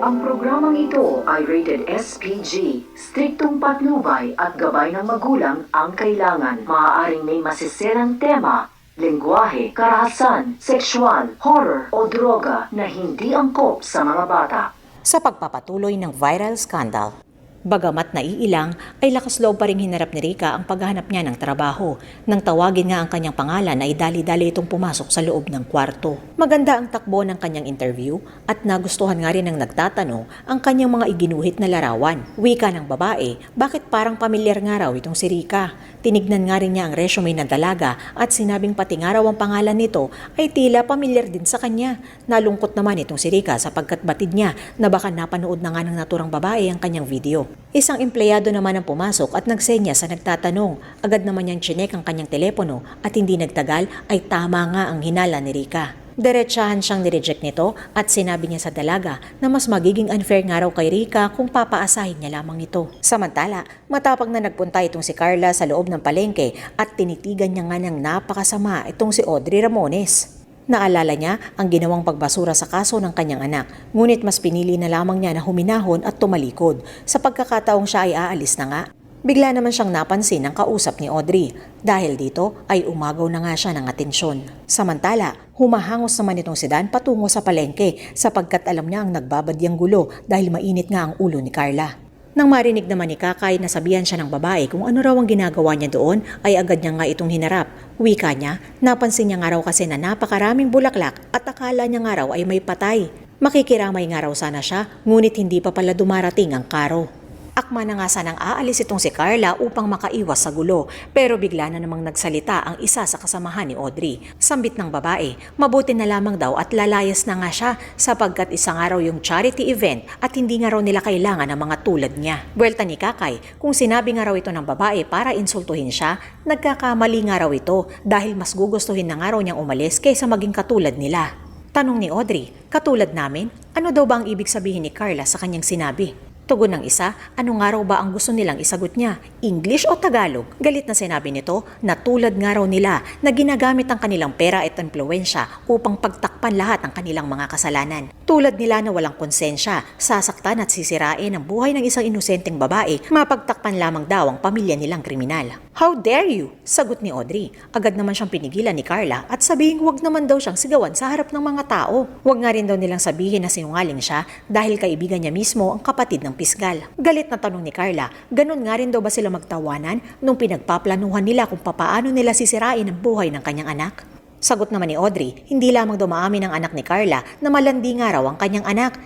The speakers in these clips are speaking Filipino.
Ang programang ito ay rated SPG, striktong patnubay at gabay ng magulang ang kailangan. Maaaring may masisirang tema, lengguwahe, karahasan, sexual, horror o droga na hindi angkop sa mga bata. Sa pagpapatuloy ng viral scandal, bagamat naiilang, ay lakas loob pa ring hinarap ni Rica ang paghahanap niya ng trabaho. Nang tawagin nga ang kanyang pangalan ay dali-dali itong pumasok sa loob ng kwarto. Maganda ang takbo ng kanyang interview at nagustuhan nga rin ng nagtatanong ang kanyang mga iginuhit na larawan. Wika ng babae, bakit parang pamilyar nga raw itong si Rica? Tinignan nga rin niya ang resume ng dalaga at sinabing pati nga raw ang pangalan nito ay tila pamilyar din sa kanya. Nalungkot naman itong si Rica sapagkat batid niya na baka napanood na nga ng naturang babae ang kanyang video. Isang empleyado naman ang pumasok at nagsenya sa nagtatanong. Agad naman niyang chinek ang kanyang telepono at hindi nagtagal ay tama nga ang hinala ni Rica. Diretsahan siyang nireject nito at sinabi niya sa dalaga na mas magiging unfair nga raw kay Rica kung papaasahin niya lamang ito. Samantala, matapang na nagpunta itong si Carla sa loob ng palengke at tinitigan niya nga ng napakasama itong si Audrey Ramones. Naalala niya ang ginawang pagbasura sa kaso ng kanyang anak, ngunit mas pinili na lamang niya na huminahon at tumalikod. Sa pagkakataong siya ay aalis na nga, bigla naman siyang napansin ng kausap ni Audrey. Dahil dito ay umagaw na nga siya ng atensyon. Samantala, humahangos naman itong si Dan patungo sa palengke sapagkat alam niya ang nagbabadyang gulo dahil mainit nga ang ulo ni Carla. Nang marinig naman ni Kakay na sabihan siya ng babae kung ano raw ang ginagawa niya doon, ay agad niya nga itong hinarap. Wika niya, napansin niya nga raw kasi na napakaraming bulaklak at akala niya nga raw ay may patay. Makikiramay nga raw sana siya, ngunit hindi pa pala dumarating ang karo. Akma na nga sanang aalis itong si Carla upang makaiwas sa gulo, pero bigla na namang nagsalita ang isa sa kasamahan ni Audrey. Sambit ng babae, mabuti na lamang daw at lalayas na nga siya sapagkat isang araw yung charity event at hindi nga raw nila kailangan ng mga tulad niya. Buwelta ni Kakay, kung sinabi nga raw ito ng babae para insultuhin siya, nagkakamali nga raw ito dahil mas gugustuhin na nga raw niyang umalis kaysa maging katulad nila. Tanong ni Audrey, katulad namin? Ano daw ba ang ibig sabihin ni Carla sa kanyang sinabi? Tugon ng isa, ano nga raw ba ang gusto nilang isagot niya? English o Tagalog? Galit na sinabi nito na tulad nga raw nila na ginagamit ang kanilang pera at impluwensya upang pagtakpan lahat ng kanilang mga kasalanan. Tulad nila na walang konsensya, sasaktan at sisirain ang buhay ng isang inosenteng babae, mapagtakpan lamang daw ang pamilya nilang kriminal. How dare you? Sagot ni Audrey. Agad naman siyang pinigilan ni Carla at sabihing wag naman daw siyang sigawan sa harap ng mga tao. Wag nga rin daw nilang sabihin na sinungaling siya dahil kaibigan niya mismo ang kapatid ng pisgal. Galit na tanong ni Carla, ganun nga rin daw ba sila magtawanan nung pinagpaplanuhan nila kung papaano nila sisirain ang buhay ng kanyang anak? Sagot naman ni Audrey, hindi lamang daw maamin ang anak ni Carla na malandi nga raw ang kanyang anak.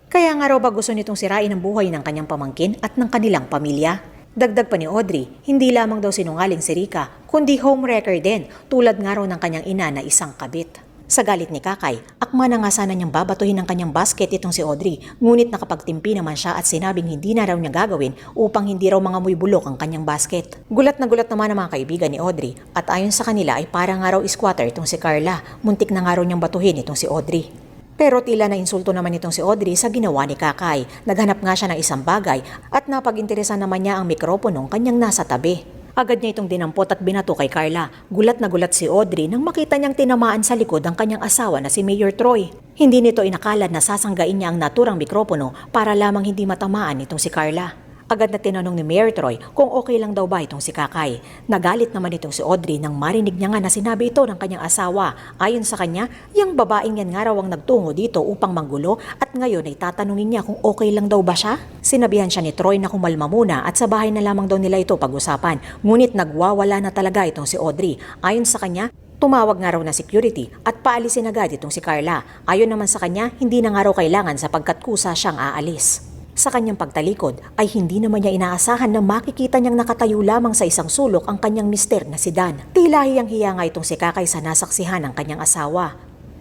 Kaya nga raw ba gusto nitong sirain ang buhay ng kanyang pamangkin at ng kanilang pamilya? Dagdag pa ni Audrey, hindi lamang daw sinungaling si Rica, kundi homewrecker din, tulad nga raw ng kanyang ina na isang kabit. Sa galit ni Kakay, akma na nga sana niyang babatuhin ang kanyang basket itong si Audrey, ngunit nakapagtimpi naman siya at sinabing hindi na raw niya gagawin upang hindi raw mangamoy bulok ang kanyang basket. Gulat na gulat naman ang mga kaibigan ni Audrey at ayon sa kanila ay parang nga raw squatter itong si Carla, muntik na nga raw niyang batuhin itong si Audrey. Pero tila na insulto naman itong si Audrey sa ginawa ni Kakay. Naghanap nga siya ng isang bagay at napag-interesan naman niya ang mikroponong kanyang nasa tabi. Agad niya itong dinampot at binato kay Carla. Gulat na gulat si Audrey nang makita niyang tinamaan sa likod ang kanyang asawa na si Mayor Troy. Hindi nito inakala na sasanggain niya ang naturang mikropono para lamang hindi matamaan itong si Carla. Agad na tinanong ni Mayor Troy kung okay lang daw ba itong si Kakay. Nagalit naman itong si Audrey nang marinig niya nga na sinabi ito ng kanyang asawa. Ayon sa kanya, yung babaeng yan nga raw ang nagtungo dito upang manggulo at ngayon ay tatanungin niya kung okay lang daw ba siya. Sinabihan siya ni Troy na kumalma muna at sa bahay na lamang daw nila ito pag-usapan. Ngunit nagwawala na talaga itong si Audrey. Ayon sa kanya, tumawag nga raw na security at paalisin agad itong si Carla. Ayon naman sa kanya, hindi na nga raw kailangan sapagkat kusa siyang aalis. Sa kanyang pagtalikod ay hindi naman niya inaasahan na makikita niyang nakatayo lamang sa isang sulok ang kanyang mister na si Dan. Tila hiyang-hiya nga itong si Kakay sa nasaksihan ng kanyang asawa.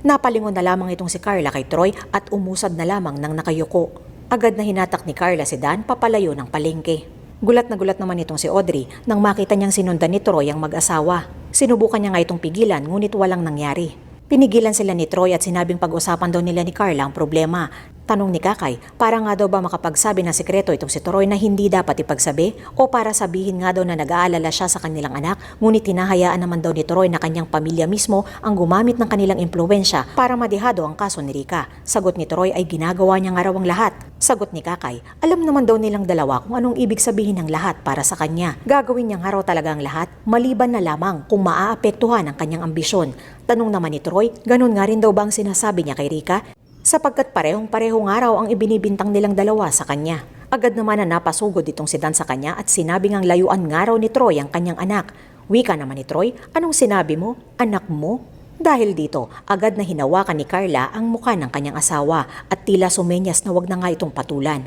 Napalingon na lamang itong si Carla kay Troy at umusad na lamang ng nakayuko. Agad na hinatak ni Carla si Dan papalayo ng palengke. Gulat na naman itong si Audrey nang makita niyang sinundan ni Troy ang mag-asawa. Sinubukan niya nga itong pigilan ngunit walang nangyari. Pinigilan sila ni Troy at sinabing pag-usapan daw nila ni Carla ang problema. Tanong ni Kakay, para nga daw ba makapagsabi ng sikreto itong si Troy na hindi dapat ipagsabi o para sabihin nga daw na nag-aalala siya sa kanilang anak ngunit tinahayaan naman daw ni Troy na kanyang pamilya mismo ang gumamit ng kanilang impluwensya para madihado ang kaso ni Rica. Sagot ni Troy ay ginagawa niya nga raw ang lahat. Sagot ni Kakay, alam naman daw nilang dalawa kung anong ibig sabihin ng lahat para sa kanya. Gagawin niya nga raw talaga ang lahat maliban na lamang kung maaapektuhan ang kanyang ambisyon. Tanong naman ni Troy, ganun nga rin daw ba ang sinasabi niya kay Rica? Sapagkat parehong-pareho nga raw ang ibinibintang nilang dalawa sa kanya. Agad naman na napasugod itong si Dan sa kanya at sinabi ngang layuan nga raw ni Troy ang kanyang anak. Wika naman ni Troy, anong sinabi mo? Anak mo? Dahil dito, agad na hinawakan ni Carla ang mukha ng kanyang asawa at tila sumenyas na wag na nga itong patulan.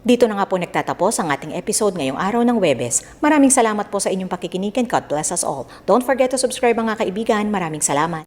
Dito na nga po nagtatapos ang ating episode ngayong araw ng Huwebes. Maraming salamat po sa inyong pakikinig and God bless us all. Don't forget to subscribe mga kaibigan. Maraming salamat.